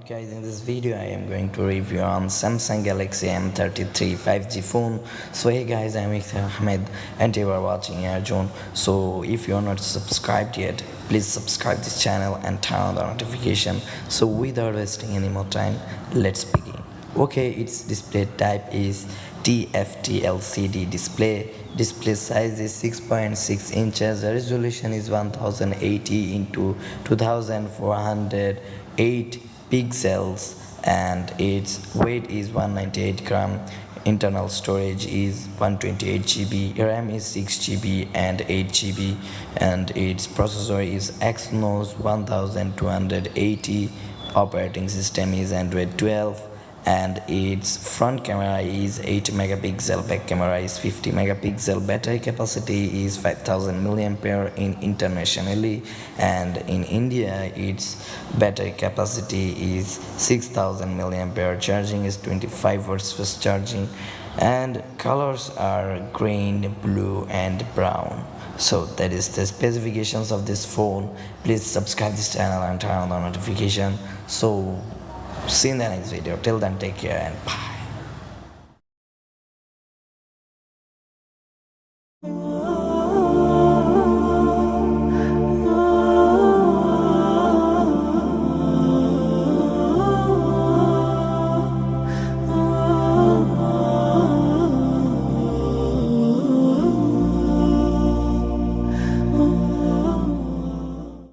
Guys, in this video I am going to review on Samsung Galaxy M33 5G phone. So hey guys, I am Ikhtier and you are watching ARZONE. So if you are not subscribed yet, please subscribe this channel and turn on the notification. So without wasting any more time, let's begin. Okay, its display type is TFT LCD display. Display size is 6.6 inches. The resolution is 1080 into 2408 pixels and its weight is 198 gram. Internal storage is 128 GB, RAM is 6 GB and 8 GB, and its processor is Exynos 1280. Operating system is Android 12, and its front camera is 8 megapixel, back camera is 50 megapixel, battery capacity is 5000 milliampere in internationally, and in India its battery capacity is 6000 milliampere. Charging is 25 watts fast charging, and colors are green, blue and brown. So that is the specifications of this phone. Please subscribe this channel and turn on the notification. So see you in the next video. Till then, take care and bye.